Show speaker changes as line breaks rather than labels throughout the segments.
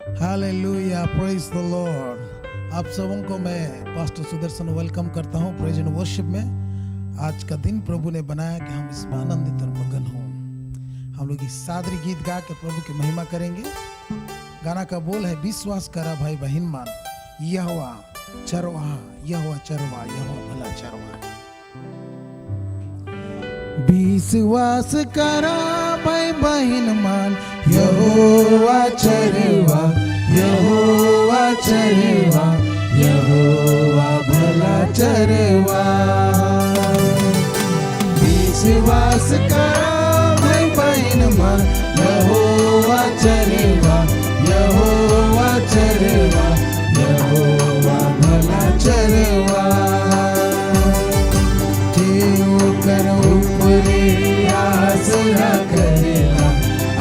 Hallelujah, praise the Lord. आप सबों को मैं पास्टर सुदर्शन वेलकम करता हूं प्रेज एंड वर्शिप में। आज का दिन प्रभु ने बनाया कि हम इसमें आनंदित और मगन हों। हम लोग इस सादरी गीत गा के प्रभु की महिमा करेंगे। गाना का बोल है, विश्वास करा भाई बहन मान, यहोवा चरवाहा, यहोवा चरवाहा, यहोवा भला चरवाहा। विश्वास करा भाई बहन मान, यहोवा चरवा, यहोवा चरवा, यहोवा भला चरवा। विश्वास करा भाई बहन मान, यहोवा चरवा, यहोवा चरवा, यहोवा भला चरवा। आसरा करेला,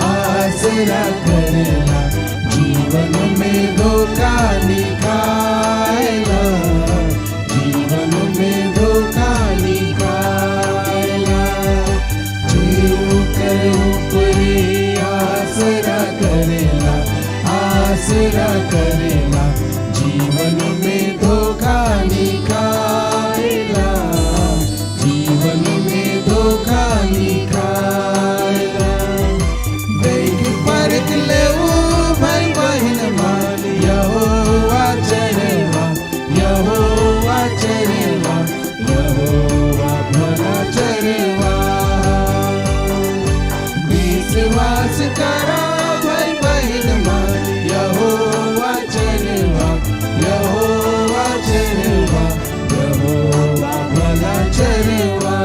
आसरा करेला, जीवन में धोखा निकाला, जीवन में धोखा निकाला। जीव कर ऊपरी आसरा करेला, आसरा करेला, जीवन में धोखा निकाला, जीवन में धोखा निकाला। देख परख ले भाई बहन मान, यहोवा चरवा, यहोवा चरवा, यहोवा भला चरवा। विश्वास करा भाई बहन मान, यहोवा चरवा, यहोवा चरवा, यहोवा भला चरवा।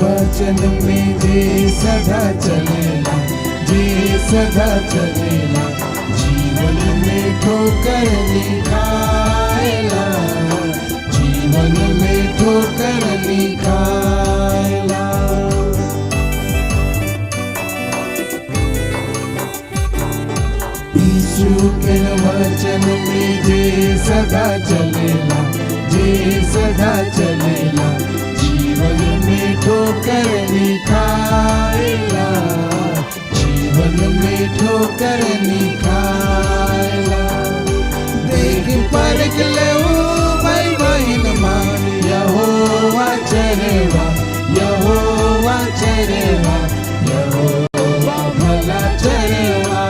वचन में जे सदा चलेला, जे सदा चलेला, जीवन में ठोकर निकाला, जीवन में ठोकर निकाला। यीशु के वचन में जे सदा चलेला, जे सदा चलेला, जीवन में ठोकर निकाला, जीवन में ठोकर निकाला। देख परख ले भाई बहन मान, यहोवा चरवा, यहोवा चरवा, यहोवा भला चरवा।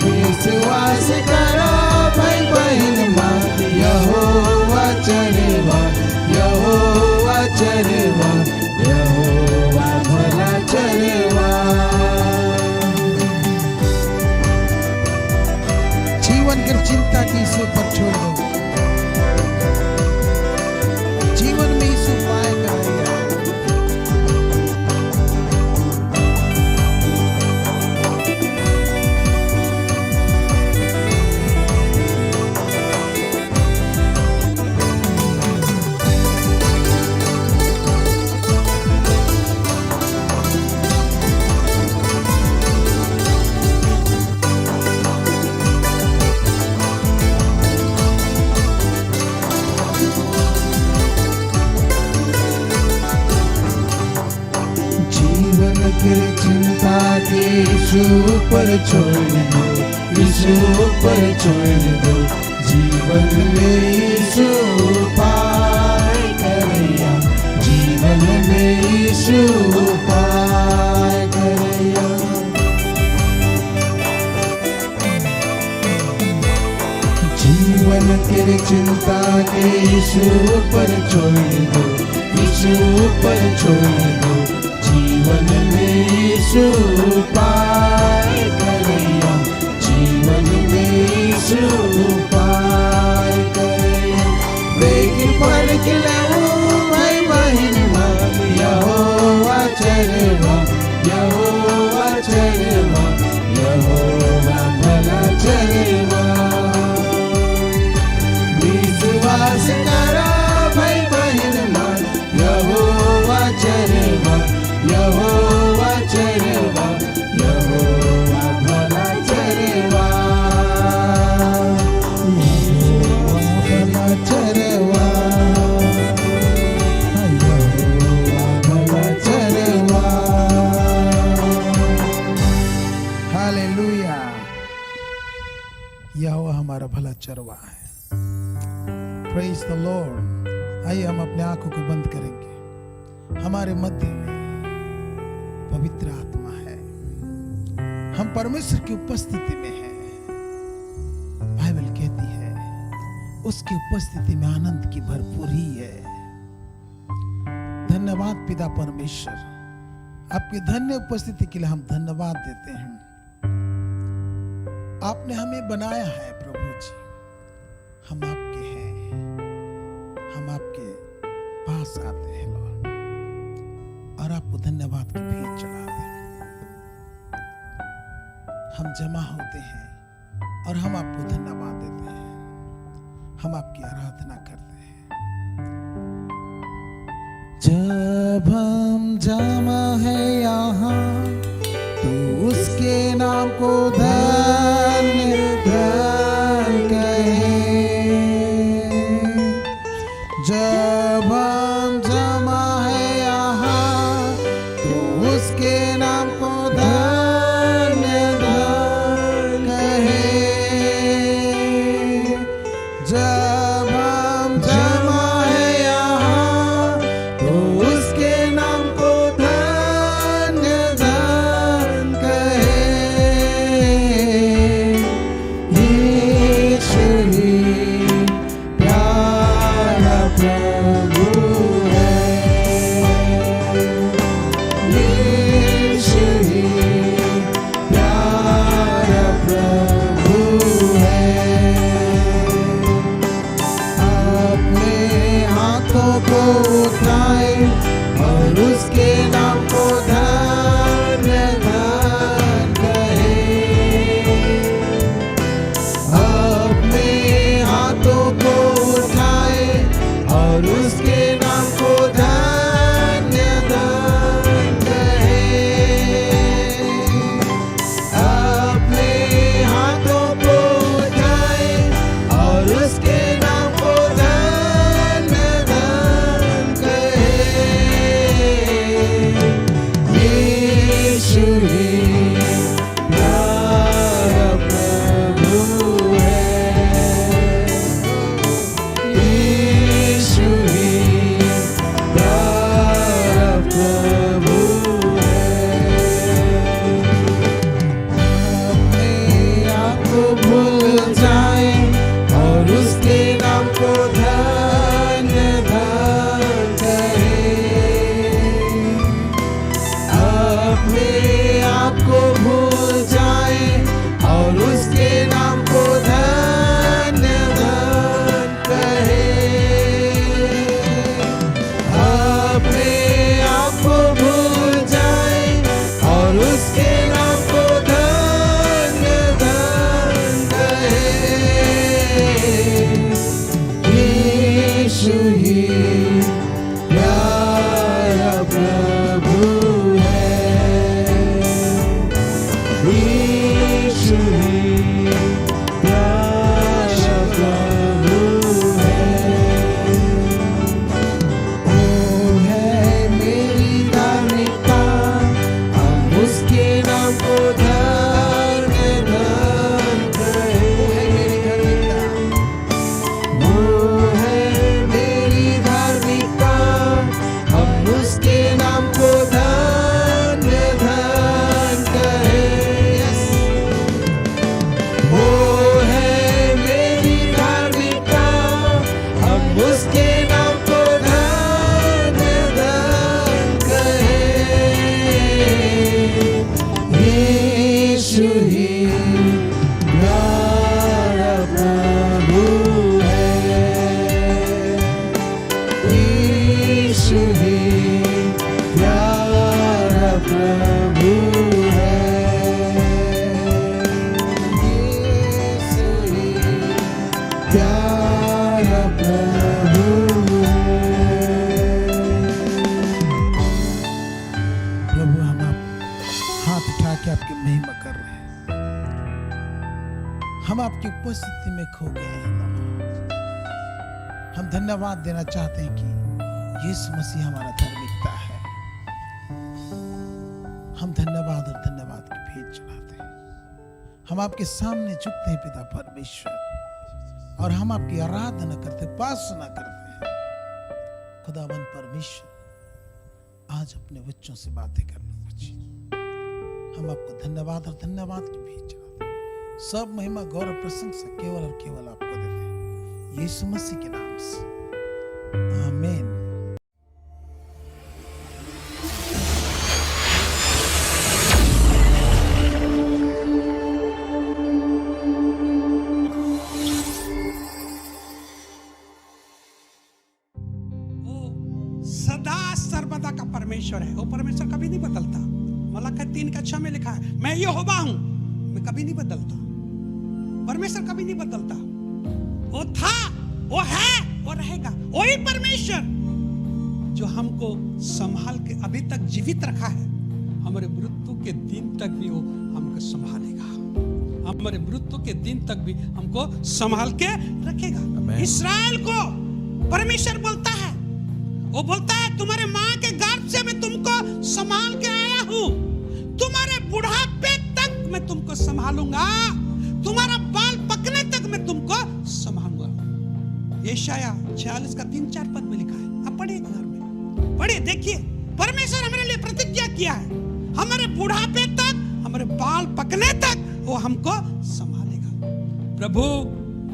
विश्वास करा भाई बहन मान, यहोवा चरवा, यहोवा चरवा, यहोवा भला चरवा। जीवन की चिंता की यीशु पर छोड़ दो, जीवन में यीशु पाएगा। चिंता के यीशु पर छोड़ दो, यीशु पर छोड़ दो, जीवन में यीशु पार करैया, जीवन में यीशु पार करैया। जीवन के चिंता के यीशु पर छोड़ दो, यीशु पर छोड़ दो, जीवन में यीशु पार करैया, जीवन में यीशु पार करैया। देख परख ले भाई बहन मान, यहोवा चरवा, यहोवा चरवा, यहोवा भला चरवा। विश्वास करा भाई बहन मन, यहोवा चरवा, यहोवा चरवा, यहोवा भला चरवा, यहोवा भला चरवा, यहोवा भला चरवा। हालेलुया। यहोवा हमारा भला चरवा है। Praise the Lord. आइए हम अपने आंखों को बंद करेंगे। हमारे मध्य में पवित्र आत्मा है, हम परमेश्वर की उपस्थिति में हैं। बाइबल कहती है उसकी उपस्थिति में आनंद की भरपूरी है। धन्यवाद पिता परमेश्वर, आपकी धन्य उपस्थिति के लिए हम धन्यवाद देते हैं। आपने हमें बनाया है प्रभु जी, हम आपके हैं, हम आपके पास आते हैं लॉर्ड, और आपको धन्यवाद की भेंट चढ़ाते हैं। हम जमा होते हैं और हम आपको धन्यवाद देते हैं, हम आपकी आराधना करते हैं। जब हम जमा है यहाँ तो उसके नाम को धन्य धन्य कहें। जब हम जमा है यहाँ तो उसके नाम को धन्य धन्य कहें। जब हम जमा है यहाँ तो उसके नाम को धन्य धन्य कहें। यीशु ही प्यारा प्रभु है, यीशु ही प्यारा प्रभु है। अपने हाथों को उठाए और उसके नाम को धन्य धन्य कहें। अपने हाथों को उठाए और उसके नाम को धन्य धन्य कहें। अपने हाथों को उठाए और उसके नाम को धन्य धन्य कहें। यीशु ही प्यारा प्रभु है, यीशु ही प्यारा प्रभु है। अपने आप को भूल जाए और उसके नाम को धन्य धन्य कहें। अपने आप को भूल जाए और उसके नाम को धन्य धन्य कहें। अपने आप को भूल जाए और उसके नाम को धन्य धन्य कहें। यीशु ही प्यारा प्रभु है, यीशु ही प्यारा प्रभु है। वो है मेरी धार्मिकता, हम उसके प्रभु है, यीशु ही प्यारा प्रभु है। प्रभु हम आप हाथ उठा के आपकी महिमा कर रहे हैं, हम आपकी उपस्थिति में खो गए हैं। हम धन्यवाद देना चाहते हैं कि यीशु मसीह हमारा धार्मिकता है। हम धन्यवाद और धन्यवाद की भेंट चढ़ाते हैं। हम आपके सामने झुकते हैं पिता परमेश्वर, और हम आपकी आराधना करते, उपासना करते हैं। खुदावन परमेश्वर, आज अपने बच्चों से बातें करना बच्चे, हम आपको धन्यवाद और धन्यवाद की भेंट चढ़ाते हैं। सब महिमा गौरव प्रशंसा केवल और केवल आपको देते हैं, यीशु मसीह के नाम से, आमीन।
सदा सर्वदा का परमेश्वर है। वो परमेश्वर कभी नहीं बदलता। मलाकी 3:6 में लिखा है, मैं यहोवा हूं, मैं कभी नहीं बदलता। परमेश्वर कभी नहीं बदलता। वो था, वो है, वो रहेगा। वही परमेश्वर जो हमको संभाल के अभी तक जीवित रखा है, हमारे मृत्यु के दिन तक भी वो हमको संभालेगा। हमारे मृत्यु के दिन तक भी हमको संभाल के रखेगा। इस्राएल को परमेश्वर बोलता है, वो बोलता है, तुम्हारे माँ के गर्भ से मैं तुमको संभाल के आया हूं, तुम्हारे बुढ़ापे तक मैं तुमको संभालूंगा, तुम्हारा बाल पकने तक मैं तुमको संभालूंगा। यशाया 46 का 3-4 पद में लिखा है। आप पढ़िए घर में, पढ़िए, देखिए, परमेश्वर हमारे लिए प्रतिज्ञा किया है, हमारे बुढ़ापे तक, हमारे बाल पकने तक वो हमको संभालेगा। प्रभु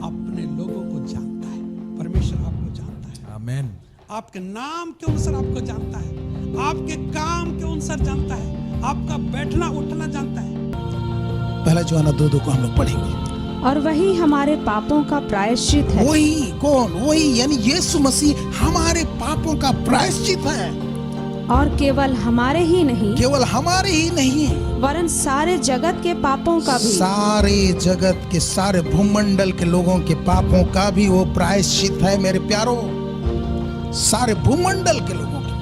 अपने लोगों को जानता है, परमेश्वर आपको जानता है।
आमीन।
आपके नाम के अनुसार आपको जानता है, आपके काम के अनुसार जानता है, आपका बैठना उठना जानता है।
पहला यूहन्ना 2:2 को हम लोग पढ़ेंगे।
और वही हमारे पापों का प्रायश्चित है।
वही कौन? वही यानी यीशु मसीह हमारे पापों का प्रायश्चित है।
और केवल हमारे ही नहीं,
केवल हमारे ही नहीं,
वरन सारे जगत के पापों का भी,
सारे जगत के, सारे भूमंडल के लोगों के पापों का भी वो प्रायश्चित है। मेरे प्यारो, सारे भूमंडल के लोगों के,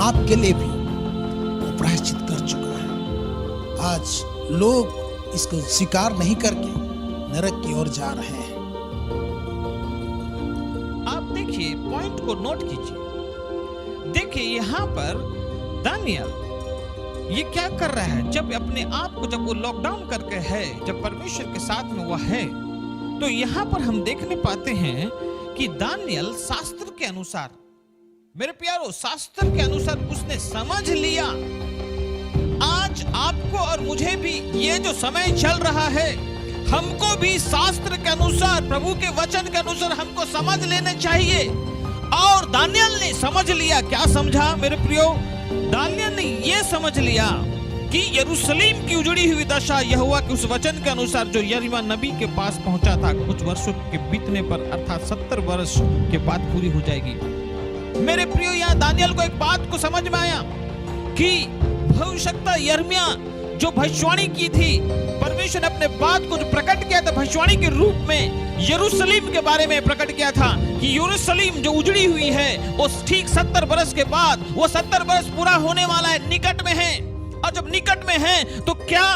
आपके लिए भी वो प्रायश्चित कर चुका है। आज लोग इसको स्वीकार नहीं करके नरक की ओर जा रहे हैं।
आप देखिए, पॉइंट को नोट कीजिए। देखिए यहाँ पर दानियल ये क्या कर रहा है, जब अपने आप को, जब वो लॉकडाउन करके है, जब परमेश्वर के साथ में वो है, तो यहाँ पर हम देखने पाते हैं कि दानियल शास्त्र के अनुसार, मेरे प्यारो, शास्त्र के अनुसार उसने समझ लिया। आज आपको और मुझे भी ये जो समय चल रहा है, हमको भी शास्त्र के अनुसार, प्रभु के वचन के अनुसार हमको समझ लेने चाहिए। और दानियल ने समझ लिया। क्या समझा मेरे प्रियो? दानियल ने ये समझ लिया कि यरूशलेम की उजड़ी हुई दशा यहोवा के उस वचन के अनुसार जो यिर्मयाह नबी के पास पहुंचा था, कुछ वर्षों के बीतने पर, अर्थात 70 वर्ष के बाद पूरी हो जाएगी। मेरे प्रियो, यहाँ दानियल को एक बात को समझ में आया कि भविष्यवक्ता यिर्मयाह जो भविष्यवाणी की थी, परमेश्वर ने अपने बात को जो प्रकट किया था भविष्यवाणी के रूप में, यरूशलेम के बारे में प्रकट किया था कि यरूशलेम जो उजड़ी हुई है वो ठीक 70 बरस के बाद, वो 70 बरस पूरा होने वाला है, निकट में है। और जब निकट में है तो क्या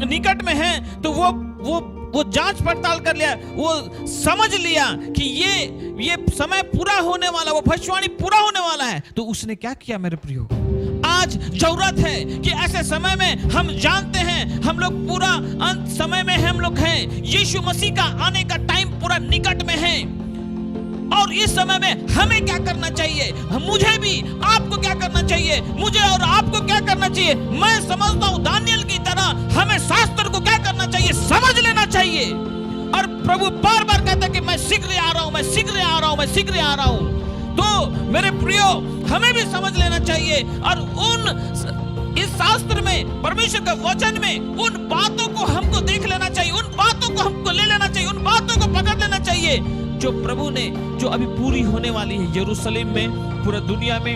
निकट में है तो वो जांच पड़ताल कर लिया, वो समझ लिया कि ये समय पूरा होने वाला, वो भविष्यवाणी पूरा होने वाला है। तो उसने क्या किया मेरे प्रियो? आज जरूरत है कि ऐसे समय में हम जानते हैं हम लोग पूरा अंत समय में हम लोग हैं, यीशु मसीह का आने का टाइम पूरा निकट में है। और इस समय में हमें क्या करना चाहिए? मुझे भी, आपको क्या करना चाहिए? मुझे और आपको क्या करना चाहिए? मैं समझता हूं दानियल की तरह हमें शास्त्र को क्या करना चाहिए? समझ लेना चाहिए। और प्रभु बार बार कहता है कि मैं शीघ्र आ रहा हूं, मैं शीघ्र आ रहा हूं, मैं शीघ्र आ रहा हूं। तो मेरे प्रियो, हमें भी समझ लेना चाहिए और इस शास्त्र में, परमेश्वर के वचन में उन बातों को हमको देख लेना चाहिए, उन बातों को हमको ले लेना चाहिए, उन बातों को पकड़ लेना चाहिए जो प्रभु ने, जो अभी पूरी होने वाली है यरूशलेम में, पूरा दुनिया में,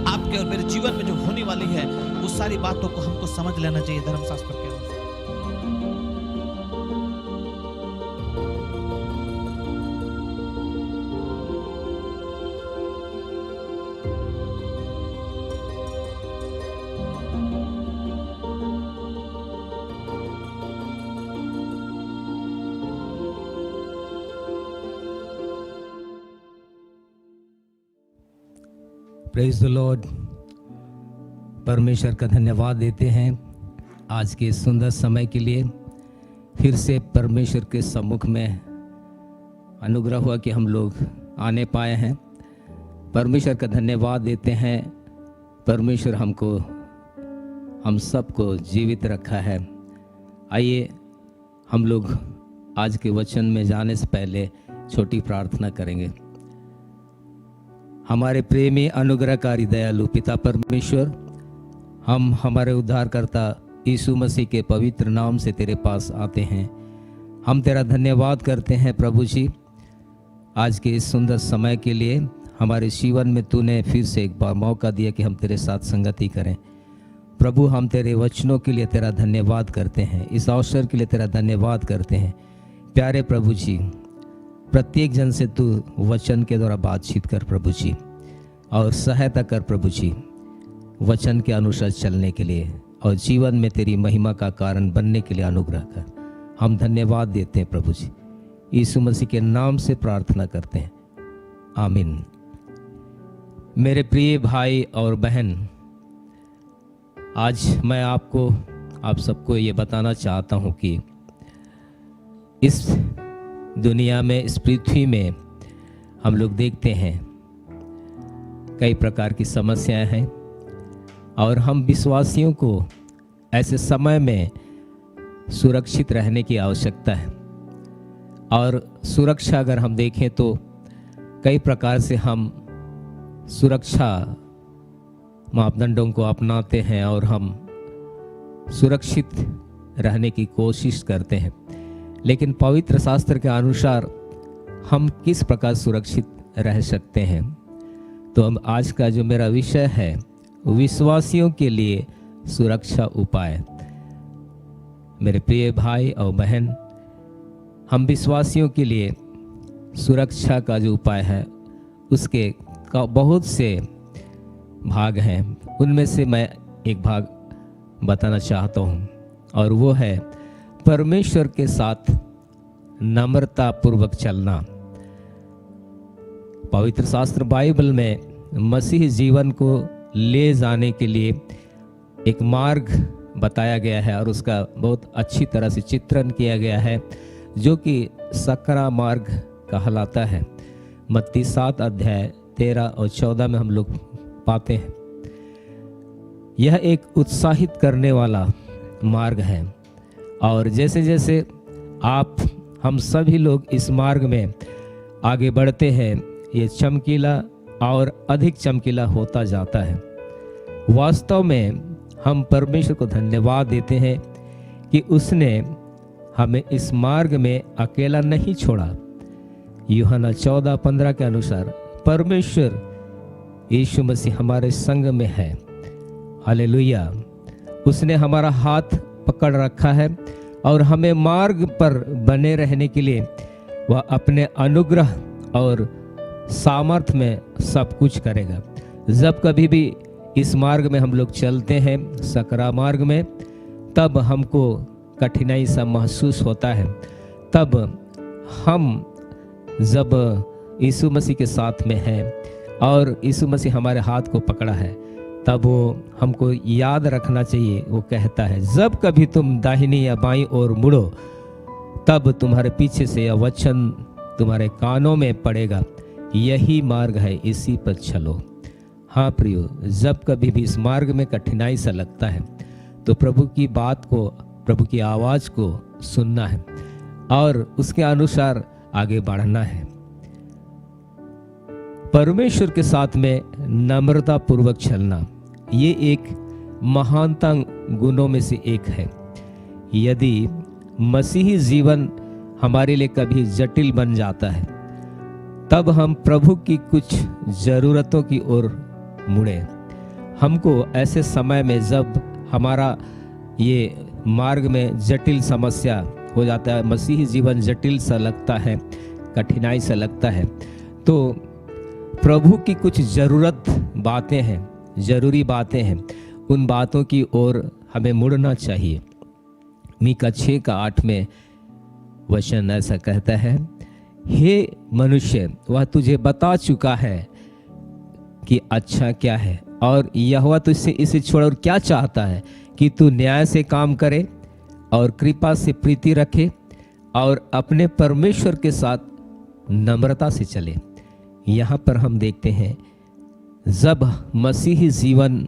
आपके और मेरे जीवन में जो होने वाली है, उस सारी बातों को हमको समझ लेना चाहिए धर्मशास्त्र के अनुसार।
Praise the Lord. परमेश्वर का धन्यवाद देते हैं आज के सुंदर समय के लिए। फिर से परमेश्वर के सम्मुख में अनुग्रह हुआ कि हम लोग आने पाए हैं। परमेश्वर का धन्यवाद देते हैं। परमेश्वर हम सबको जीवित रखा है। आइए हम लोग आज के वचन में जाने से पहले छोटी प्रार्थना करेंगे। हमारे प्रेमी अनुग्रहकारी दयालु पिता परमेश्वर, हम हमारे उद्धारकर्ता यीशु मसीह के पवित्र नाम से तेरे पास आते हैं। हम तेरा धन्यवाद करते हैं प्रभु जी, आज के इस सुंदर समय के लिए। हमारे जीवन में तूने फिर से एक बार मौका दिया कि हम तेरे साथ संगति करें। प्रभु, हम तेरे वचनों के लिए तेरा धन्यवाद करते हैं, इस अवसर के लिए तेरा धन्यवाद करते हैं। प्यारे प्रभु जी, प्रत्येक जन से तू वचन के द्वारा बातचीत कर प्रभु जी, और सहायता कर प्रभु जी वचन के अनुसार चलने के लिए, और जीवन में तेरी महिमा का कारण बनने के लिए अनुग्रह कर। हम धन्यवाद देते हैं प्रभु जी, यीशु मसीह के नाम से प्रार्थना करते हैं, आमीन। मेरे प्रिय भाई और बहन, आज मैं आप सबको ये बताना चाहता हूँ कि इस दुनिया में, इस पृथ्वी में हम लोग देखते हैं कई प्रकार की समस्याएं हैं, और हम विश्वासियों को ऐसे समय में सुरक्षित रहने की आवश्यकता है। और सुरक्षा अगर हम देखें तो कई प्रकार से हम सुरक्षा मापदंडों को अपनाते हैं और हम सुरक्षित रहने की कोशिश करते हैं। लेकिन पवित्र शास्त्र के अनुसार हम किस प्रकार सुरक्षित रह सकते हैं? तो हम आज का जो मेरा विषय है, विश्वासियों के लिए सुरक्षा उपाय। मेरे प्रिय भाई और बहन, हम विश्वासियों के लिए सुरक्षा का जो उपाय है उसके का बहुत से भाग हैं। उनमें से मैं एक भाग बताना चाहता हूँ, और वो है परमेश्वर के साथ नम्रता पूर्वक चलना। पवित्र शास्त्र बाइबल में मसीह जीवन को ले जाने के लिए एक मार्ग बताया गया है, और उसका बहुत अच्छी तरह से चित्रण किया गया है, जो कि सकरा मार्ग कहलाता है। मत्ती 7 अध्याय 13 और 14 में हम लोग पाते हैं। यह एक उत्साहित करने वाला मार्ग है, और जैसे जैसे हम सभी लोग इस मार्ग में आगे बढ़ते हैं, ये चमकीला और अधिक चमकीला होता जाता है। वास्तव में हम परमेश्वर को धन्यवाद देते हैं कि उसने हमें इस मार्ग में अकेला नहीं छोड़ा। यूहन्ना 14:15 के अनुसार परमेश्वर यीशु मसीह हमारे संग में है। हालेलुया। उसने हमारा हाथ पकड़ रखा है, और हमें मार्ग पर बने रहने के लिए वह अपने अनुग्रह और सामर्थ्य में सब कुछ करेगा। जब कभी भी इस मार्ग में हम लोग चलते हैं, सकरा मार्ग में, तब हमको कठिनाई सा महसूस होता है। तब हम जब यीशु मसीह के साथ में हैं और यीशु मसीह हमारे हाथ को पकड़ा है, तब वो हमको याद रखना चाहिए। वो कहता है, जब कभी तुम दाहिनी या बाईं ओर मुड़ो, तब तुम्हारे पीछे से यह वचन तुम्हारे कानों में पड़ेगा, यही मार्ग है, इसी पर चलो। हाँ प्रियो, जब कभी भी इस मार्ग में कठिनाई सा लगता है, तो प्रभु की बात को, प्रभु की आवाज को सुनना है और उसके अनुसार आगे बढ़ना है। परमेश्वर के साथ में नम्रता पूर्वक चलना, ये एक महानतम गुणों में से एक है। यदि मसीही जीवन हमारे लिए कभी जटिल बन जाता है, तब हम प्रभु की कुछ जरूरतों की ओर मुड़े हमको ऐसे समय में जब हमारा ये मार्ग में जटिल समस्या हो जाता है, मसीही जीवन जटिल सा लगता है, कठिनाई सा लगता है, तो प्रभु की कुछ बातें हैं, जरूरी बातें हैं, उन बातों की ओर हमें मुड़ना चाहिए। मीका 6:8 में वचन ऐसा कहता है, हे मनुष्य, वह तुझे बता चुका है कि अच्छा क्या है, और यहोवा तुझसे इसे छोड़ और क्या चाहता है कि तू न्याय से काम करे और कृपा से प्रीति रखे और अपने परमेश्वर के साथ नम्रता से चले। यहाँ पर हम देखते हैं जब मसीही जीवन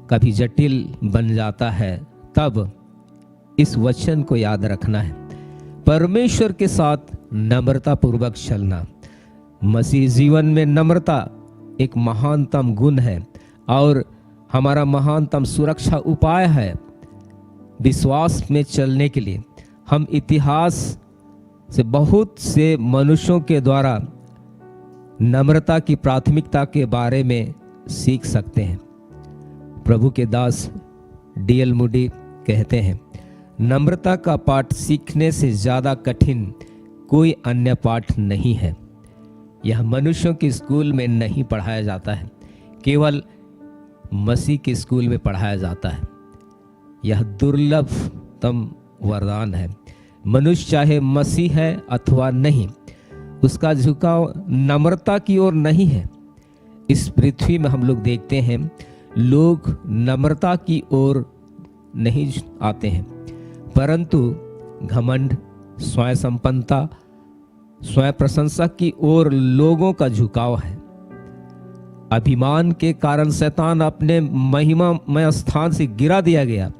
कभी जटिल बन जाता है तब इस वचन को याद रखना है, परमेश्वर के साथ नम्रता पूर्वक चलना। मसीही जीवन में नम्रता एक महानतम गुण है और हमारा महानतम सुरक्षा उपाय है। विश्वास में चलने के लिए हम इतिहास से बहुत से मनुष्यों के द्वारा नम्रता की प्राथमिकता के बारे में सीख सकते हैं। प्रभु के दास D.L. मूडी कहते हैं, नम्रता का पाठ सीखने से ज़्यादा कठिन कोई अन्य पाठ नहीं है। यह मनुष्यों के स्कूल में नहीं पढ़ाया जाता है, केवल मसीह के स्कूल में पढ़ाया जाता है। यह दुर्लभतम वरदान है। मनुष्य चाहे मसीह है अथवा नहीं, उसका झुकाव नम्रता की ओर नहीं है। इस पृथ्वी में हम लोग देखते हैं लोग नम्रता की ओर नहीं आते हैं, परंतु घमंड, स्वयं संपन्नता, स्वयं प्रशंसा की ओर लोगों का झुकाव है। अभिमान के कारण शैतान अपने महिमामय स्थान से गिरा दिया गया।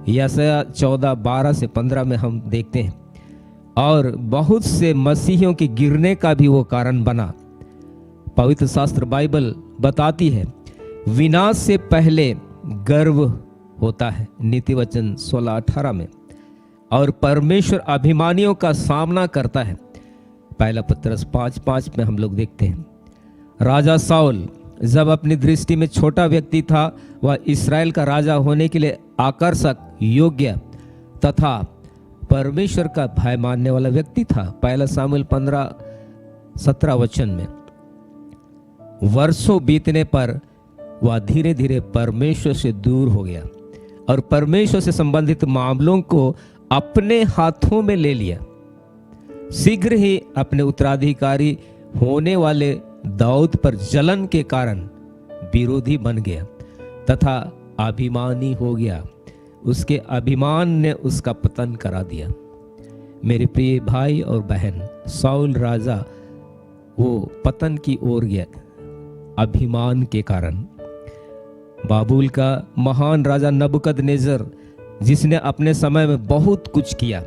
यशायाह 14:12-15 में हम देखते हैं, और बहुत से मसीहियों के गिरने का भी वो कारण बना। पवित्र शास्त्र बाइबल बताती है, विनाश से पहले गर्व होता है, नीति वचन 16:18 में, और परमेश्वर अभिमानियों का सामना करता है। पहला पत्रस 5:5 में हम लोग देखते हैं। राजा साउल जब अपनी दृष्टि में छोटा व्यक्ति था, वह इस्राएल का राजा होने के लिए आकर्षक, योग्य तथा परमेश्वर का भय मानने वाला व्यक्ति था। पहला सामुएल 15:17 वचन में। वर्षों बीतने पर वह धीरे धीरे परमेश्वर से दूर हो गया और परमेश्वर से संबंधित मामलों को अपने हाथों में ले लिया। शीघ्र ही अपने उत्तराधिकारी होने वाले दाऊद पर जलन के कारण विरोधी बन गया तथा अभिमानी हो गया। उसके अभिमान ने उसका पतन करा दिया। मेरे प्रिय भाई और बहन, साउल राजा वो पतन की ओर गया अभिमान के कारण। बाबुल का महान राजा नबूकदनेस्सर, जिसने अपने समय में बहुत कुछ किया,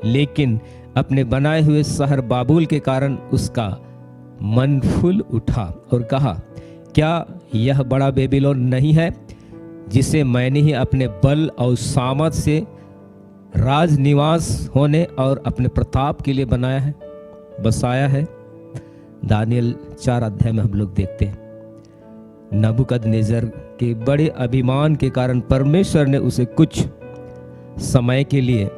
लेकिन अपने बनाए हुए शहर बाबुल के कारण उसका मन फूल उठा और कहा, क्या यह बड़ा बेबीलोन नहीं है जिसे मैंने ही अपने बल और सामर्थ से राज निवास होने और अपने प्रताप के लिए बसाया है। दानियल 4 अध्याय में हम लोग देखते हैं नबूकदनेस्सर के बड़े अभिमान के कारण परमेश्वर ने उसे कुछ समय के लिए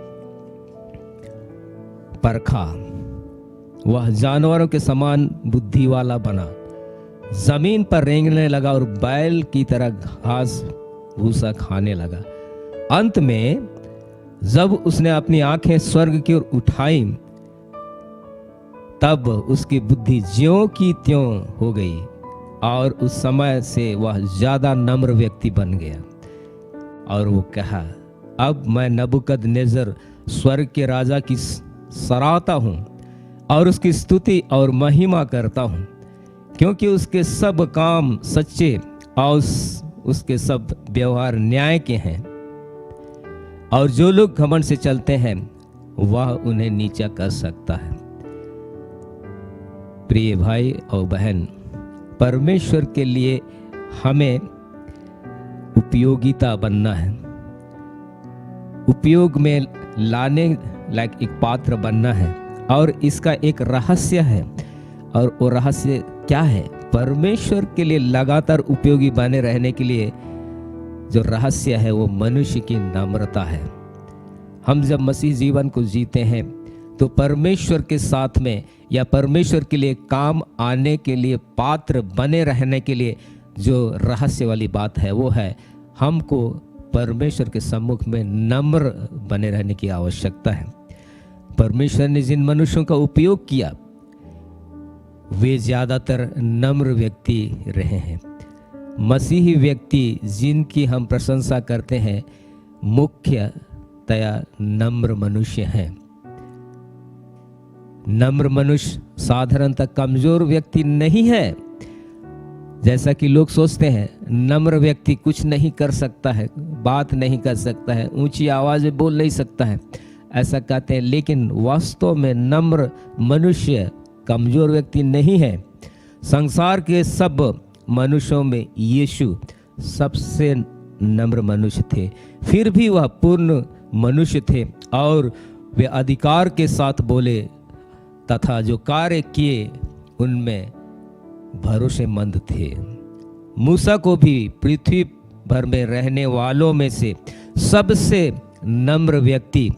परखा। वह जानवरों के समान बुद्धि वाला बना, जमीन पर रेंगने लगा और बैल की तरह घास भूसा खाने लगा। अंत में जब उसने अपनी आंखें स्वर्ग की ओर उठाई, तब उसकी बुद्धि ज्यों की त्यों हो गई और उस समय से वह ज्यादा नम्र व्यक्ति बन गया। और वो कहा, अब मैं नबूकदनेस्सर स्वर्ग के राजा की सराहता हूं और उसकी स्तुति और महिमा करता हूं, क्योंकि उसके सब काम सच्चे और उसके सब व्यवहार न्याय के हैं, और जो लोग घमंड से चलते हैं वह उन्हें नीचा कर सकता है। प्रिय भाई और बहन, परमेश्वर के लिए हमें उपयोगिता बनना है, उपयोग में लाने लायक एक पात्र बनना है। और इसका एक रहस्य है, और वो रहस्य क्या है? परमेश्वर के लिए लगातार उपयोगी बने रहने के लिए जो रहस्य है वो मनुष्य की नम्रता है। हम जब मसीह जीवन को जीते हैं तो परमेश्वर के साथ में या परमेश्वर के लिए काम आने के लिए पात्र बने रहने के लिए जो रहस्य वाली बात है वो है हमको परमेश्वर के सम्मुख में नम्र बने रहने की आवश्यकता है। परमेश्वर ने जिन मनुष्यों का उपयोग किया वे ज़्यादातर नम्र व्यक्ति रहे हैं। मसीही व्यक्ति जिनकी हम प्रशंसा करते हैं मुख्यतया नम्र मनुष्य हैं। नम्र मनुष्य साधारणतः कमजोर व्यक्ति नहीं है जैसा कि लोग सोचते हैं। नम्र व्यक्ति कुछ नहीं कर सकता है, बात नहीं कर सकता है, ऊंची आवाज में बोल नहीं सकता है, ऐसा कहते हैं। लेकिन वास्तव में नम्र मनुष्य कमजोर व्यक्ति नहीं है। संसार के सब मनुष्यों में यीशु सबसे नम्र मनुष्य थे, फिर भी वह पूर्ण मनुष्य थे और वे अधिकार के साथ बोले तथा जो कार्य किए उनमें भरोसेमंद थे। मूसा को भी पृथ्वी भर में रहने वालों में से सबसे नम्र व्यक्ति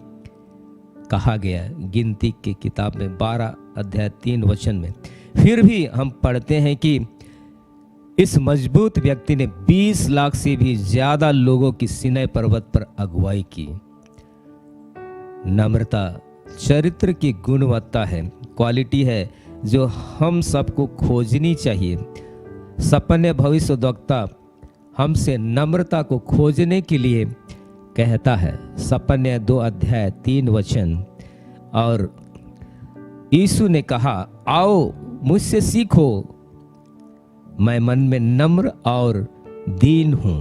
कहा गया, गिनती की किताब में 12 अध्याय 3 वचन में। फिर भी हम पढ़ते हैं कि इस मजबूत व्यक्ति ने 20 लाख से भी ज्यादा लोगों की सीनै पर्वत पर अगुवाई की। नम्रता चरित्र की गुणवत्ता है, क्वालिटी है जो हम सबको खोजनी चाहिए। सपन्य भविष्यद्वक्ता हमसे नम्रता को खोजने के लिए कहता है। सपन्य 2 अध्याय 3 वचन। और यीशु ने कहा, आओ मुझसे सीखो, मैं मन में नम्र और दीन हूं।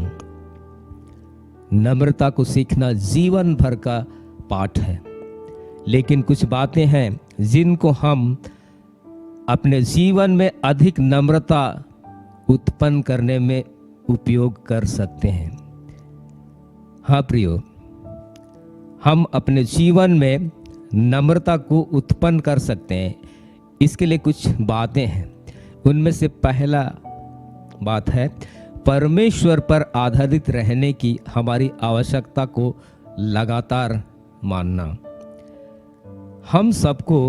नम्रता को सीखना जीवन भर का पाठ है, लेकिन कुछ बातें हैं जिनको हम अपने जीवन में अधिक नम्रता उत्पन्न करने में उपयोग कर सकते हैं। हाँ प्रियो, हम अपने जीवन में नम्रता को उत्पन्न कर सकते हैं। इसके लिए कुछ बातें हैं। उनमें से पहला बात है परमेश्वर पर आधारित रहने की हमारी आवश्यकता को लगातार मानना। हम सबको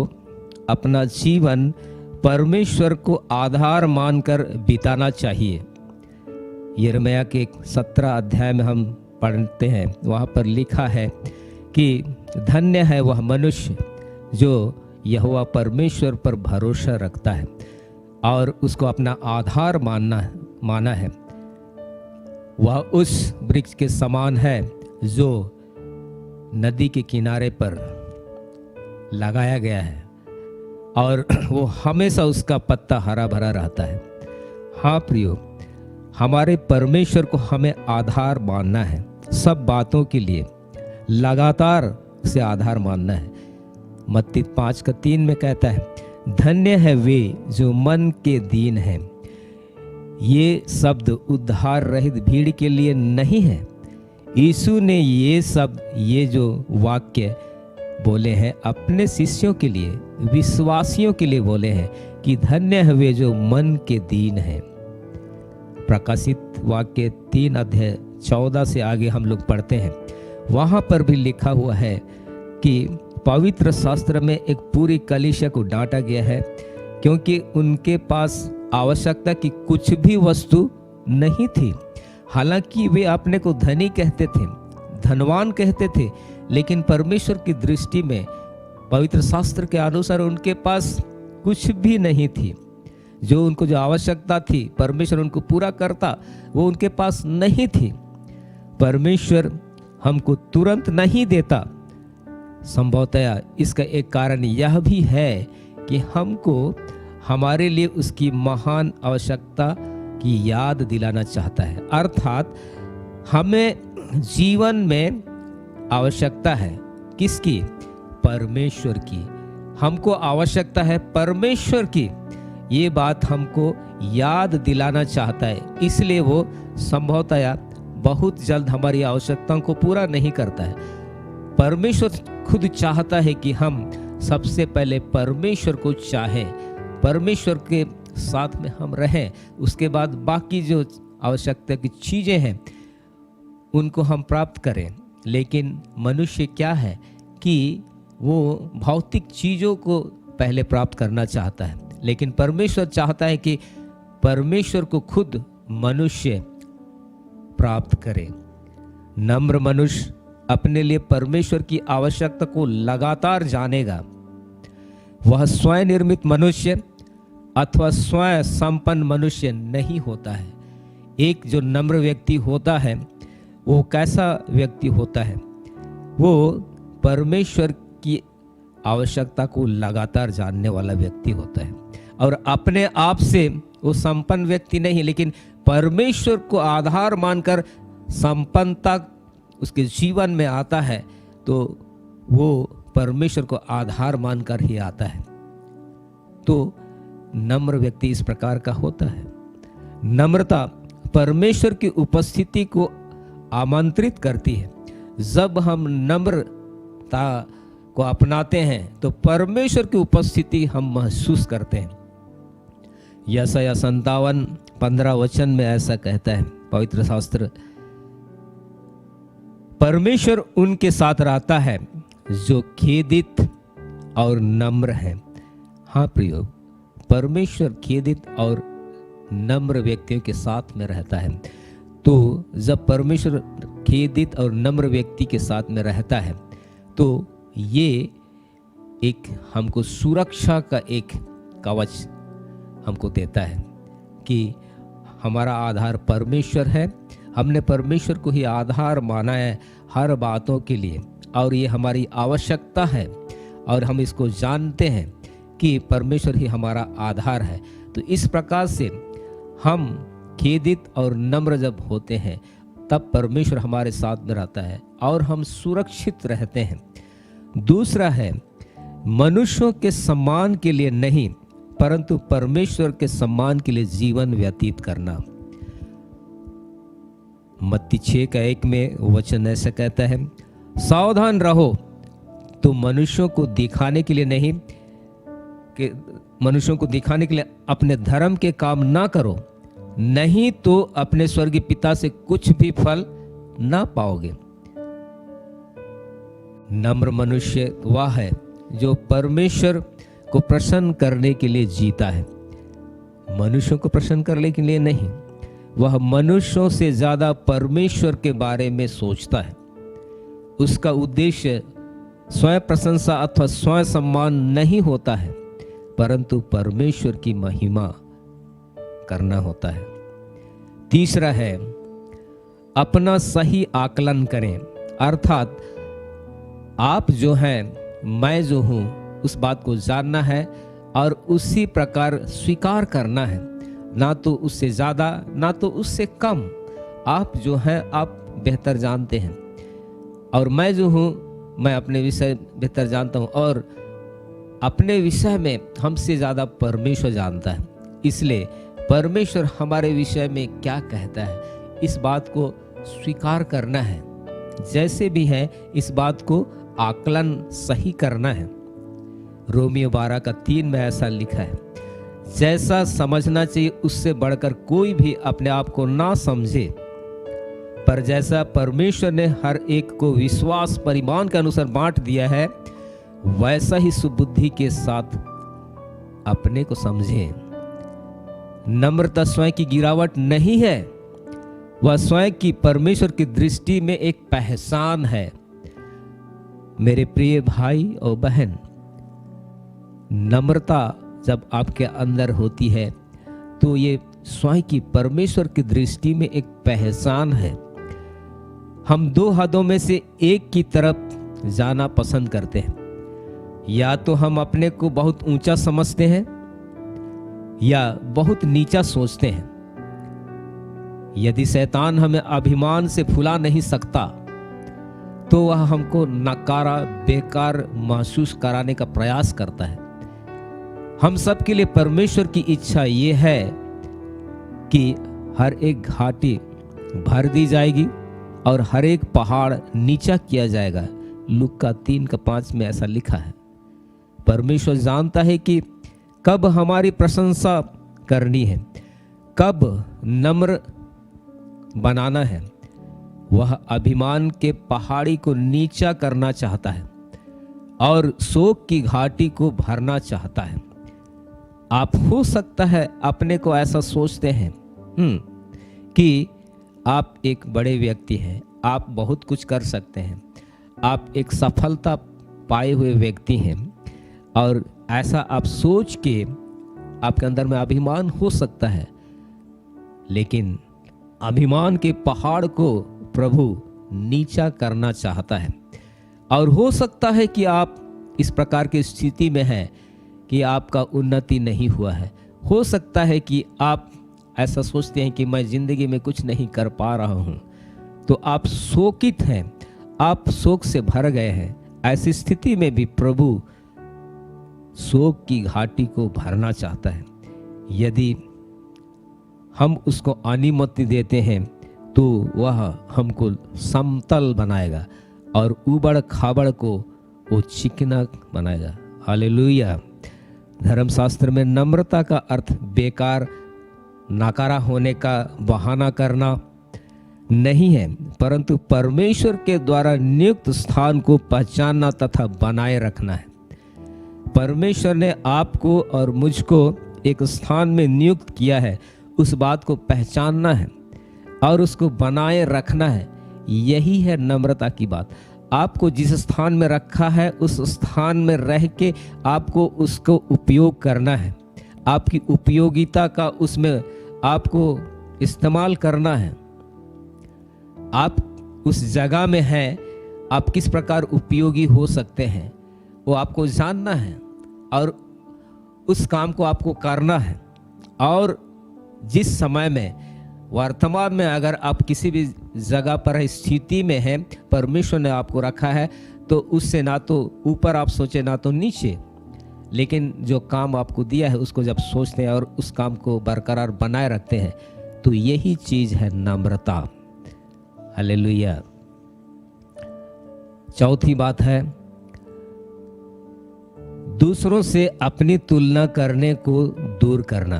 अपना जीवन परमेश्वर को आधार मानकर बिताना चाहिए। यिर्मयाह के 17 अध्याय में हम पढ़ते हैं, वहाँ पर लिखा है कि धन्य है वह मनुष्य जो यहोवा परमेश्वर पर भरोसा रखता है और उसको अपना आधार माना है। वह उस वृक्ष के समान है जो नदी के किनारे पर लगाया गया है और वो हमेशा उसका पत्ता हरा भरा रहता है। हाँ प्रियो, हमारे परमेश्वर को हमें आधार मानना है। सब बातों के लिए लगातार से आधार मानना है। मत्ती 5:3 में कहता है, धन्य है वे जो मन के दीन हैं। ये शब्द उद्धार रहित भीड़ के लिए नहीं है। यीशु ने ये शब्द, ये जो वाक्य बोले हैं अपने शिष्यों के लिए, विश्वासियों के लिए बोले हैं कि धन्य है वे जो मन के दीन हैं। प्रकाशित वाक्य 3 अध्याय 14 से आगे हम लोग पढ़ते हैं, वहाँ पर भी लिखा हुआ है कि पवित्र शास्त्र में एक पूरी कलीसिया को डांटा गया है क्योंकि उनके पास आवश्यकता की कुछ भी वस्तु नहीं थी। हालांकि वे अपने को धनी कहते थे, धनवान कहते थे, लेकिन परमेश्वर की दृष्टि में पवित्र शास्त्र के अनुसार उनके पास कुछ भी नहीं थी। जो उनको जो आवश्यकता थी परमेश्वर उनको पूरा करता, वो उनके पास नहीं थी। परमेश्वर हमको तुरंत नहीं देता। संभवतया इसका एक कारण यह भी है कि हमको हमारे लिए उसकी महान आवश्यकता की याद दिलाना चाहता है। अर्थात हमें जीवन में आवश्यकता है किसकी? परमेश्वर की। हमको आवश्यकता है परमेश्वर की। ये बात हमको याद दिलाना चाहता है, इसलिए वो संभवतया बहुत जल्द हमारी आवश्यकताओं को पूरा नहीं करता है। परमेश्वर खुद चाहता है कि हम सबसे पहले परमेश्वर को चाहें, परमेश्वर के साथ में हम रहें, उसके बाद बाकी जो आवश्यकता की चीज़ें हैं उनको हम प्राप्त करें। लेकिन मनुष्य क्या है कि वो भौतिक चीज़ों को पहले प्राप्त करना चाहता है, लेकिन परमेश्वर चाहता है कि परमेश्वर को खुद मनुष्य प्राप्त करे। नम्र मनुष्य अपने लिए परमेश्वर की आवश्यकता को लगातार जानेगा। वह स्वयं निर्मित मनुष्य अथवा स्वयं संपन्न मनुष्य नहीं होता है। एक जो नम्र व्यक्ति होता है वो कैसा व्यक्ति होता है? वो परमेश्वर की आवश्यकता को लगातार जानने वाला व्यक्ति होता है, और अपने आप से वो संपन्न व्यक्ति नहीं, लेकिन परमेश्वर को आधार मानकर संपन्नता उसके जीवन में आता है, तो वो परमेश्वर को आधार मानकर ही आता है। तो नम्र व्यक्ति इस प्रकार का होता है। नम्रता परमेश्वर की उपस्थिति को आमंत्रित करती है। जब हम नम्रता को अपनाते हैं तो परमेश्वर की उपस्थिति हम महसूस करते हैं। यशायाह 57:15 में ऐसा कहता है पवित्र शास्त्र, परमेश्वर उनके साथ रहता है जो खेदित और नम्र है। हाँ प्रियो, परमेश्वर खेदित और नम्र व्यक्तियों के साथ में रहता है। तो जब परमेश्वर खेदित और नम्र व्यक्ति के साथ में रहता है तो ये एक हमको सुरक्षा का एक कवच हमको देता है कि हमारा आधार परमेश्वर है। हमने परमेश्वर को ही आधार माना है हर बातों के लिए, और ये हमारी आवश्यकता है, और हम इसको जानते हैं कि परमेश्वर ही हमारा आधार है। तो इस प्रकार से हम खेदित और नम्र जब होते हैं तब परमेश्वर हमारे साथ में रहता है और हम सुरक्षित रहते हैं। दूसरा है, मनुष्यों के सम्मान के लिए नहीं परंतु परमेश्वर के सम्मान के लिए जीवन व्यतीत करना। मत्ती 6:1 में वचन ऐसा कहता है, सावधान रहो, तो मनुष्यों को दिखाने के लिए नहीं, कि मनुष्यों को दिखाने के लिए अपने धर्म के काम ना करो, नहीं तो अपने स्वर्गीय पिता से कुछ भी फल ना पाओगे। नम्र मनुष्य वह है जो परमेश्वर को प्रसन्न करने के लिए जीता है, मनुष्यों को प्रसन्न करने के लिए नहीं। वह मनुष्यों से ज्यादा परमेश्वर के बारे में सोचता है। उसका उद्देश्य स्वयं प्रशंसा अथवा स्वयं सम्मान नहीं होता है, परंतु परमेश्वर की महिमा करना होता है। तीसरा है, अपना सही आकलन करें, अर्थात आप जो हैं, मैं जो हूं, उस बात को जानना है और उसी प्रकार स्वीकार करना है, ना तो उससे ज्यादा ना तो उससे कम। आप जो हैं आप बेहतर जानते हैं, और मैं जो हूं मैं अपने विषय बेहतर जानता हूं, और अपने विषय में हमसे ज्यादा परमेश्वर जानता है। इसलिए परमेश्वर हमारे विषय में क्या कहता है इस बात को स्वीकार करना है, जैसे भी है इस बात को आकलन सही करना है। रोमियो 12:3 में ऐसा लिखा है, जैसा समझना चाहिए उससे बढ़कर कोई भी अपने आप को ना समझे, पर जैसा परमेश्वर ने हर एक को विश्वास परिमाण के अनुसार बांट दिया है, वैसा ही सुबुद्धि के साथ अपने को समझे। नम्रता स्वयं की गिरावट नहीं है, वह स्वयं की परमेश्वर की दृष्टि में एक पहचान है। मेरे प्रिय भाई और बहन, नम्रता जब आपके अंदर होती है तो ये स्वयं की परमेश्वर की दृष्टि में एक पहचान है। हम दो हदों में से एक की तरफ जाना पसंद करते हैं, या तो हम अपने को बहुत ऊंचा समझते हैं या बहुत नीचा सोचते हैं। यदि शैतान हमें अभिमान से फुला नहीं सकता तो वह हमको नकारा बेकार महसूस कराने का प्रयास करता है। हम सब के लिए परमेश्वर की इच्छा ये है कि हर एक घाटी भर दी जाएगी और हर एक पहाड़ नीचा किया जाएगा। लूका 3:5 में ऐसा लिखा है। परमेश्वर जानता है कि कब हमारी प्रशंसा करनी है, कब नम्र बनाना है। वह अभिमान के पहाड़ी को नीचा करना चाहता है और शोक की घाटी को भरना चाहता है। आप हो सकता है अपने को ऐसा सोचते हैं कि आप एक बड़े व्यक्ति हैं, आप बहुत कुछ कर सकते हैं, आप एक सफलता पाए हुए व्यक्ति हैं, और ऐसा आप सोच के आपके अंदर में अभिमान हो सकता है। लेकिन अभिमान के पहाड़ को प्रभु नीचा करना चाहता है। और हो सकता है कि आप इस प्रकार की स्थिति में हैं कि आपका उन्नति नहीं हुआ है। हो सकता है कि आप ऐसा सोचते हैं कि मैं जिंदगी में कुछ नहीं कर पा रहा हूं, तो आप शोकित हैं, आप शोक से भर गए हैं। ऐसी स्थिति में भी प्रभु शोक की घाटी को भरना चाहता है। यदि हम उसको अनुमति देते हैं तो वह हमको समतल बनाएगा और उबड़ खाबड़ को वो चिकना बनाएगा। हालेलुया। धर्मशास्त्र में नम्रता का अर्थ बेकार नाकारा होने का बहाना करना नहीं है, परंतु परमेश्वर के द्वारा नियुक्त स्थान को पहचानना तथा बनाए रखना है। परमेश्वर ने आपको और मुझको एक स्थान में नियुक्त किया है, उस बात को पहचानना है और उसको बनाए रखना है। यही है नम्रता की बात। आपको जिस स्थान में रखा है उस स्थान में रह के आपको उसको उपयोग करना है। आपकी उपयोगिता का उसमें आपको इस्तेमाल करना है। आप उस जगह में हैं, आप किस प्रकार उपयोगी हो सकते हैं वो आपको जानना है और उस काम को आपको करना है। और जिस समय में वर्तमान में अगर आप किसी भी जगह पर स्थिति में हैं, परमेश्वर ने आपको रखा है, तो उससे ना तो ऊपर आप सोचे ना तो नीचे, लेकिन जो काम आपको दिया है उसको जब सोचते हैं और उस काम को बरकरार बनाए रखते हैं, तो यही चीज है नम्रता। हालेलुया। चौथी बात है दूसरों से अपनी तुलना करने को दूर करना।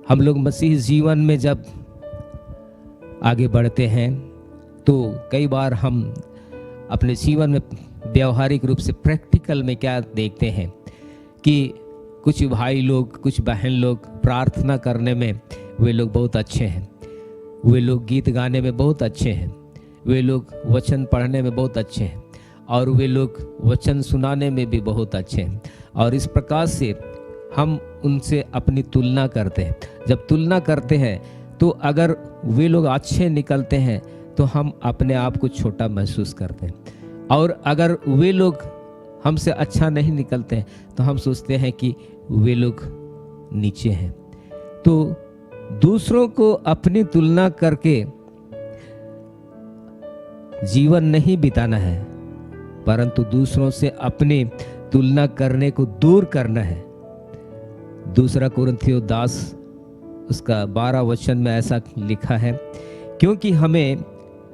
हम लोग मसीह जीवन में जब आगे बढ़ते हैं तो कई बार हम अपने जीवन में व्यवहारिक रूप से प्रैक्टिकल में क्या देखते हैं कि कुछ भाई लोग, कुछ बहन लोग प्रार्थना करने में वे लोग बहुत अच्छे हैं, वे लोग गीत गाने में बहुत अच्छे हैं, वे लोग वचन पढ़ने में बहुत अच्छे हैं और वे लोग वचन सुनाने में भी बहुत अच्छे हैं। और इस प्रकार से हम उनसे अपनी तुलना करते हैं। जब तुलना करते हैं तो अगर वे लोग अच्छे निकलते हैं तो हम अपने आप को छोटा महसूस करते हैं, और अगर वे लोग हमसे अच्छा नहीं निकलते हैं तो हम सोचते हैं कि वे लोग नीचे हैं। तो दूसरों को अपनी तुलना करके जीवन नहीं बिताना है, परंतु दूसरों से अपनी तुलना करने को दूर करना है। दूसरा कुरिन्थियों 10 उसका 12 वचन में ऐसा लिखा है, क्योंकि हमें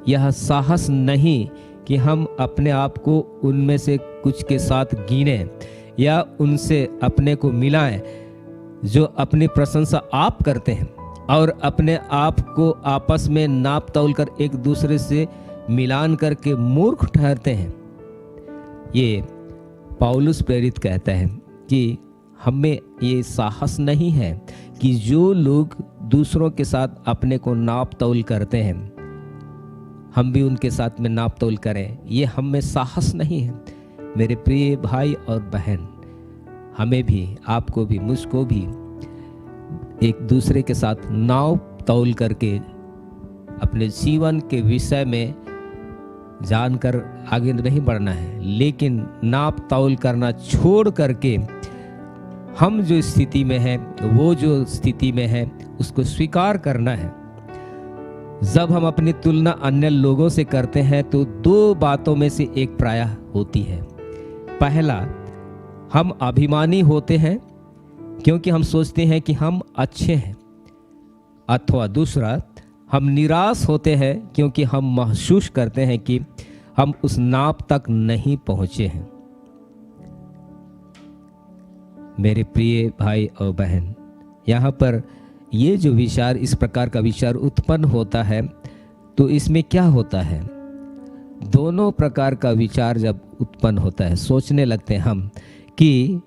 यह साहस नहीं कि हम अपने आप को उनमें से कुछ के साथ गिने या उनसे अपने को मिलाएं जो अपनी प्रशंसा आप करते हैं और अपने आप को आपस में नाप तौल कर एक दूसरे से मिलान करके मूर्ख ठहरते हैं। ये पौलुस प्रेरित कहता है कि हमें ये साहस नहीं है कि जो लोग दूसरों के साथ अपने को नाप तौल करते हैं हम भी उनके साथ में नाप तौल करें, ये हम में साहस नहीं है। मेरे प्रिय भाई और बहन, हमें भी, आपको भी, मुझको भी एक दूसरे के साथ नाप तौल करके अपने जीवन के विषय में जानकर आगे नहीं बढ़ना है, लेकिन नाप तौल करना छोड़ करके हम जो स्थिति में हैं, वो जो स्थिति में है उसको स्वीकार करना है। जब हम अपनी तुलना अन्य लोगों से करते हैं तो दो बातों में से एक प्रायः होती है। पहला, हम अभिमानी होते हैं क्योंकि हम सोचते हैं कि हम अच्छे हैं, अथवा दूसरा, हम निराश होते हैं क्योंकि हम महसूस करते हैं कि हम उस नाप तक नहीं पहुंचे हैं। मेरे प्रिय भाई और बहन, यहाँ पर ये जो विचार, इस प्रकार का विचार उत्पन्न होता है, तो इसमें क्या होता है? दोनों प्रकार का विचार जब उत्पन्न होता है, सोचने लगते हैं हम कि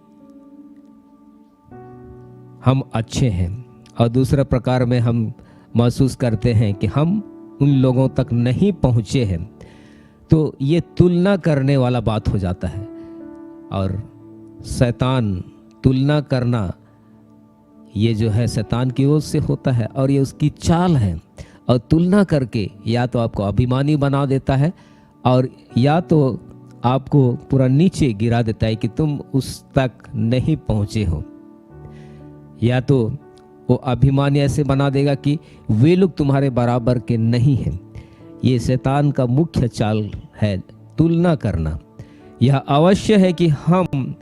हम अच्छे हैं, और दूसरा प्रकार में हम महसूस करते हैं कि हम उन लोगों तक नहीं पहुँचे हैं। तो ये तुलना करने वाला बात हो जाता है, और शैतान तुलना करना ये जो है शैतान की ओर से होता है, और ये उसकी चाल है। और तुलना करके या तो आपको अभिमानी बना देता है, और या तो आपको पूरा नीचे गिरा देता है कि तुम उस तक नहीं पहुँचे हो। या तो वो अभिमानी ऐसे बना देगा कि वे लोग तुम्हारे बराबर के नहीं हैं। ये शैतान का मुख्य चाल है, तुलना करना। यह अवश्य है कि हम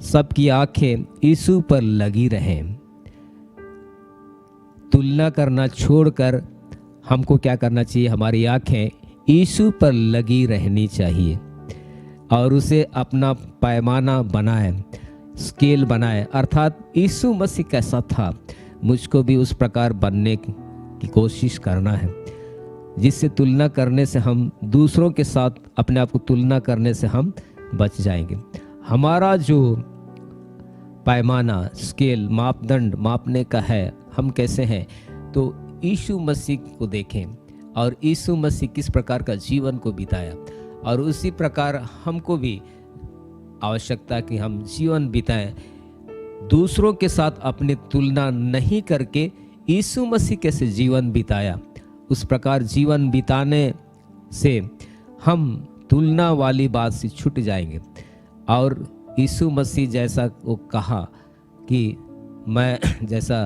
सबकी आंखें यीशु पर लगी रहें। तुलना करना छोड़कर हमको क्या करना चाहिए? हमारी आंखें यीशु पर लगी रहनी चाहिए, और उसे अपना पैमाना बनाए, स्केल बनाए। अर्थात यीशु मसीह कैसा था, मुझको भी उस प्रकार बनने की कोशिश करना है, जिससे तुलना करने से हम दूसरों के साथ अपने आप को तुलना करने से हम बच जाएंगे। हमारा जो पैमाना, स्केल, मापदंड मापने का है, हम कैसे हैं, तो यीशु मसीह को देखें, और यीशु मसीह किस प्रकार का जीवन को बिताया, और उसी प्रकार हमको भी आवश्यकता कि हम जीवन बिताएं, दूसरों के साथ अपनी तुलना नहीं करके यीशु मसीह कैसे जीवन बिताया, उस प्रकार जीवन बिताने से हम तुलना वाली बात से छूट जाएंगे। और यीशु मसीह जैसा वो कहा कि मैं जैसा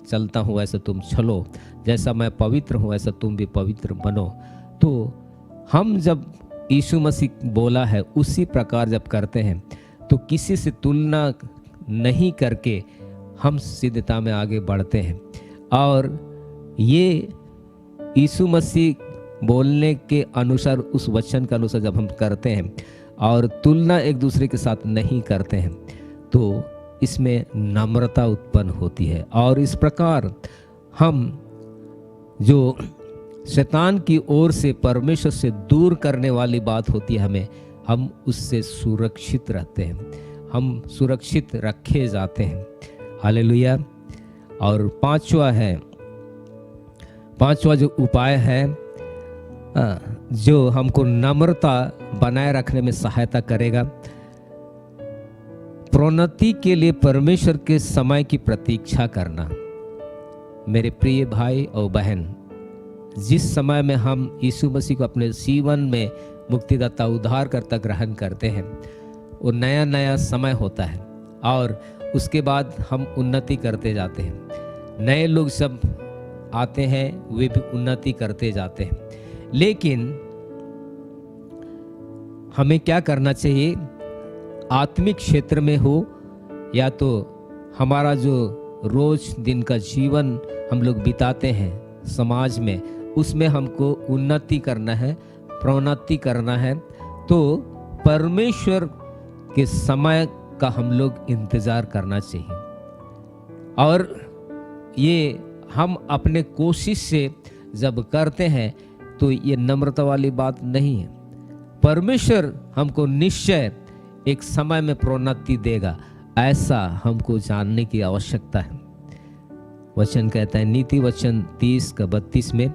चलता हूँ वैसा तुम चलो, जैसा मैं पवित्र हूँ वैसा तुम भी पवित्र बनो। तो हम जब यीशु मसीह बोला है उसी प्रकार जब करते हैं, तो किसी से तुलना नहीं करके हम सिद्धता में आगे बढ़ते हैं। और ये यीशु मसीह बोलने के अनुसार, उस वचन के अनुसार जब हम करते हैं और तुलना एक दूसरे के साथ नहीं करते हैं, तो इसमें नम्रता उत्पन्न होती है। और इस प्रकार हम जो शैतान की ओर से परमेश्वर से दूर करने वाली बात होती है, हम उससे सुरक्षित रहते हैं, हम सुरक्षित रखे जाते हैं। हालेलुया। और पांचवा जो उपाय है जो हमको नम्रता बनाए रखने में सहायता करेगा, प्रोन्नति के लिए परमेश्वर के समय की प्रतीक्षा करना। मेरे प्रिय भाई और बहन, जिस समय में हम यीशु मसीह को अपने जीवन में मुक्तिदाता उद्धारकर्ता ग्रहण करते हैं, वो नया नया समय होता है, और उसके बाद हम उन्नति करते जाते हैं। नए लोग सब आते हैं, वे भी उन्नति करते जाते हैं। लेकिन हमें क्या करना चाहिए? आत्मिक क्षेत्र में हो या तो हमारा जो रोज दिन का जीवन हम लोग बिताते हैं समाज में, उसमें हमको उन्नति करना है, प्रोन्नति करना है, तो परमेश्वर के समय का हम लोग इंतजार करना चाहिए। और ये हम अपने कोशिश से जब करते हैं तो ये नम्रता वाली बात नहीं है। परमेश्वर हमको निश्चय एक समय में प्रोन्नति देगा, ऐसा हमको जानने की आवश्यकता है। वचन कहता है, नीति वचन 30:32 में,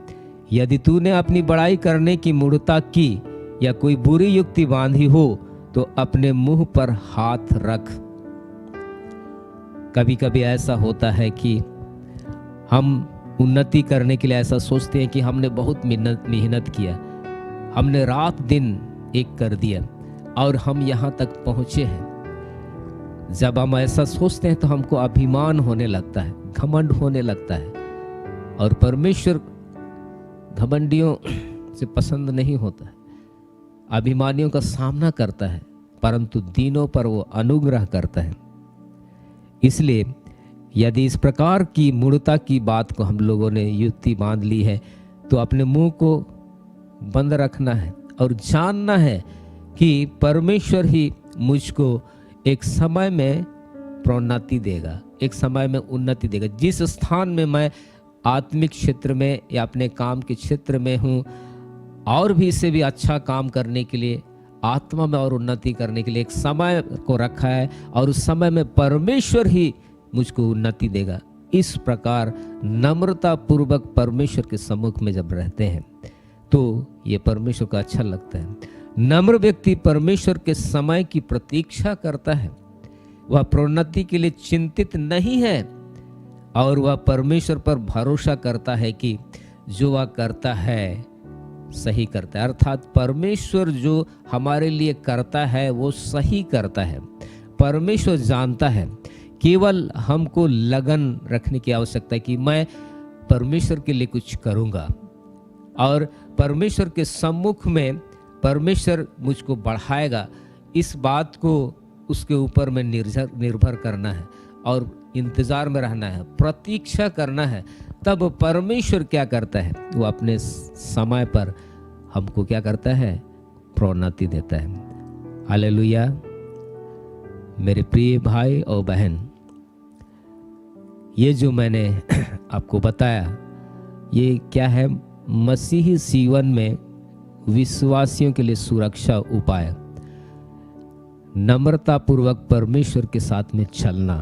यदि तूने अपनी बड़ाई करने की मूढ़ता की या कोई बुरी युक्ति बांधी हो तो अपने मुंह पर हाथ रख। कभी कभी ऐसा होता है कि हम उन्नति करने के लिए ऐसा सोचते हैं कि हमने बहुत मेहनत किया, हमने रात दिन एक कर दिया और हम यहाँ तक पहुँचे हैं। जब हम ऐसा सोचते हैं तो हमको अभिमान होने लगता है, घमंड होने लगता है, और परमेश्वर घमंडियों से पसंद नहीं होता है, अभिमानियों का सामना करता है, परंतु दीनों पर वो अनुग्रह करता है। इसलिए यदि इस प्रकार की मूढ़ता की बात को हम लोगों ने युक्ति बांध ली है, तो अपने मुंह को बंद रखना है और जानना है कि परमेश्वर ही मुझको एक समय में प्रोन्नति देगा, एक समय में उन्नति देगा। जिस स्थान में मैं आत्मिक क्षेत्र में या अपने काम के क्षेत्र में हूँ, और भी इससे भी अच्छा काम करने के लिए, आत्मा में और उन्नति करने के लिए एक समय को रखा है, और उस समय में परमेश्वर ही मुझको उन्नति देगा। इस प्रकार नम्रता पूर्वक परमेश्वर के सम्मुख में जब रहते हैं तो ये परमेश्वर को अच्छा लगता है। नम्र व्यक्ति परमेश्वर के समय की प्रतीक्षा करता है, वह प्रोन्नति के लिए चिंतित नहीं है, और वह परमेश्वर पर भरोसा करता है कि जो वह करता है सही करता है। अर्थात परमेश्वर जो हमारे लिए करता है वो सही करता है। परमेश्वर जानता है, केवल हमको लगन रखने की आवश्यकता है कि मैं परमेश्वर के लिए कुछ करूँगा, और परमेश्वर के सम्मुख में परमेश्वर मुझको बढ़ाएगा। इस बात को उसके ऊपर में निर्भर करना है और इंतज़ार में रहना है, प्रतीक्षा करना है। तब परमेश्वर क्या करता है, वो अपने समय पर हमको क्या करता है, प्रोन्नति देता है। हालेलुया। मेरे प्रिय भाई और बहन, ये जो मैंने आपको बताया ये क्या है, मसीही जीवन में विश्वासियों के लिए सुरक्षा उपाय। नम्रता पूर्वक परमेश्वर के साथ में चलना।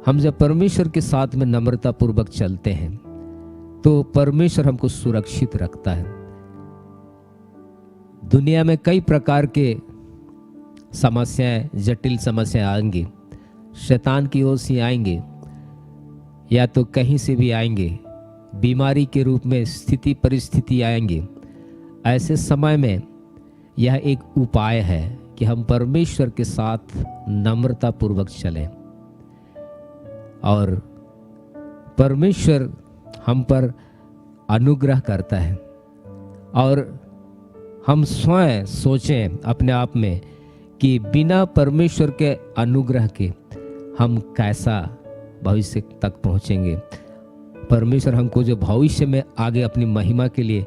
हम जब परमेश्वर के साथ में नम्रता पूर्वक चलते हैं तो परमेश्वर हमको सुरक्षित रखता है। दुनिया में कई प्रकार के समस्याएं, जटिल समस्याएं आएंगी, शैतान की ओर से आएंगे या तो कहीं से भी आएंगे, बीमारी के रूप में स्थिति परिस्थिति आएंगे। ऐसे समय में यह एक उपाय है कि हम परमेश्वर के साथ नम्रता पूर्वक चलें, और परमेश्वर हम पर अनुग्रह करता है। और हम स्वयं सोचें अपने आप में कि बिना परमेश्वर के अनुग्रह के हम कैसा भविष्य तक पहुंचेंगे। परमेश्वर हमको जो भविष्य में आगे अपनी महिमा के लिए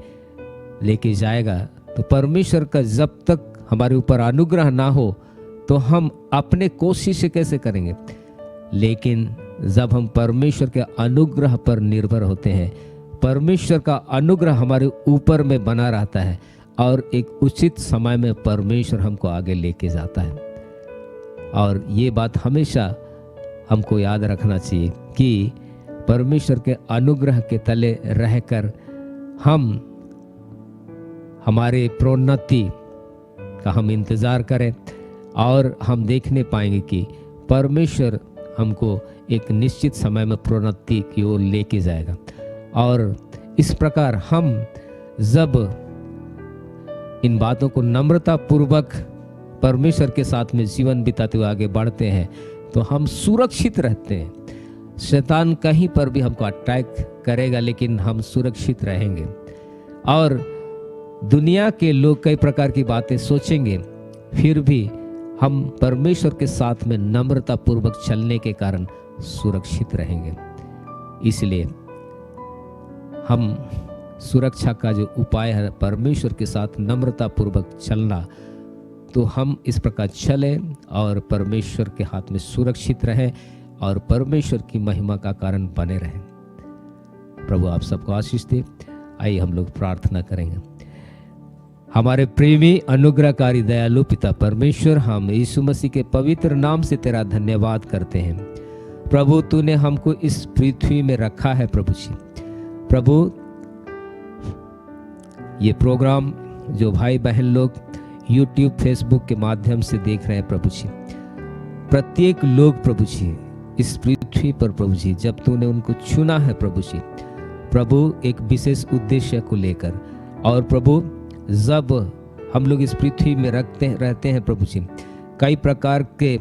लेके जाएगा, तो परमेश्वर का जब तक हमारे ऊपर अनुग्रह ना हो तो हम अपने कोशिश से कैसे करेंगे। लेकिन जब हम परमेश्वर के अनुग्रह पर निर्भर होते हैं, परमेश्वर का अनुग्रह हमारे ऊपर में बना रहता है, और एक उचित समय में परमेश्वर हमको आगे लेके जाता है। और ये बात हमेशा हमको याद रखना चाहिए कि परमेश्वर के अनुग्रह के तले रहकर हम हमारे प्रोन्नति का हम इंतज़ार करें, और हम देखने पाएंगे कि परमेश्वर हमको एक निश्चित समय में प्रोन्नति की ओर लेके जाएगा। और इस प्रकार हम जब इन बातों को नम्रता पूर्वक परमेश्वर के साथ में जीवन बिताते हुए आगे बढ़ते हैं तो हम सुरक्षित रहते हैं। शैतान कहीं पर भी हमको अटैक करेगा, लेकिन हम सुरक्षित रहेंगे। और दुनिया के लोग कई प्रकार की बातें सोचेंगे, फिर भी हम परमेश्वर के साथ में नम्रता पूर्वक चलने के कारण सुरक्षित रहेंगे। इसलिए हम सुरक्षा का जो उपाय है परमेश्वर के साथ नम्रता पूर्वक चलना, तो हम इस प्रकार चलें और परमेश्वर के हाथ में सुरक्षित रहें और परमेश्वर की महिमा का कारण बने रहें। प्रभु आप सबको आशीष दे। आइए हम लोग प्रार्थना करेंगे। हमारे प्रेमी अनुग्रहकारी दयालु पिता परमेश्वर, हम यीशु मसीह के पवित्र नाम से तेरा धन्यवाद करते हैं। प्रभु तूने हमको इस पृथ्वी में रखा है। प्रभु जी, प्रभु ये प्रोग्राम जो भाई बहन लोग YouTube फेसबुक के माध्यम से देख रहे हैं प्रभु जी, प्रत्येक लोग प्रभु जी इस पृथ्वी पर प्रभु जी जब तूने उनको चुना है प्रभु जी, प्रभु एक विशेष उद्देश्य को लेकर, और प्रभु जब हम लोग इस पृथ्वी में रहते हैं प्रभु जी, कई प्रकार के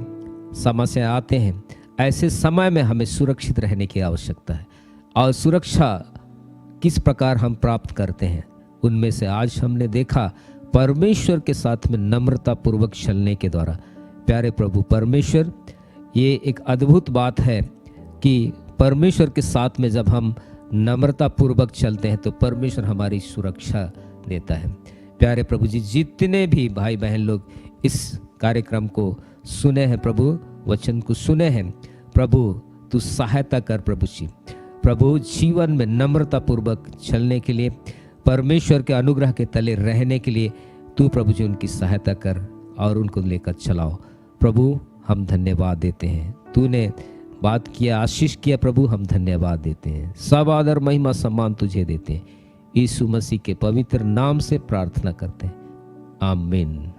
समस्या आते हैं। ऐसे समय में हमें सुरक्षित रहने की आवश्यकता है। और सुरक्षा किस प्रकार हम प्राप्त करते हैं, उनमें से आज हमने देखा परमेश्वर के साथ में नम्रता पूर्वक चलने के द्वारा। प्यारे प्रभु परमेश्वर, ये एक अद्भुत बात है कि परमेश्वर के साथ में जब हम नम्रता पूर्वक चलते हैं तो परमेश्वर हमारी सुरक्षा देता है। प्यारे प्रभु जी, जितने भी भाई बहन लोग इस कार्यक्रम को सुने हैं प्रभु, वचन को सुने हैं प्रभु, तू सहायता कर प्रभु जी। प्रभु जीवन में नम्रता पूर्वक चलने के लिए, परमेश्वर के अनुग्रह के तले रहने के लिए तू प्रभु जी उनकी सहायता कर और उनको लेकर चलाओ। प्रभु हम धन्यवाद देते हैं, तूने बात किया, आशीष किया प्रभु, हम धन्यवाद देते हैं। सब आदर महिमा सम्मान तुझे देते हैं। यीशु मसीह के पवित्र नाम से प्रार्थना करते हैं, आमीन।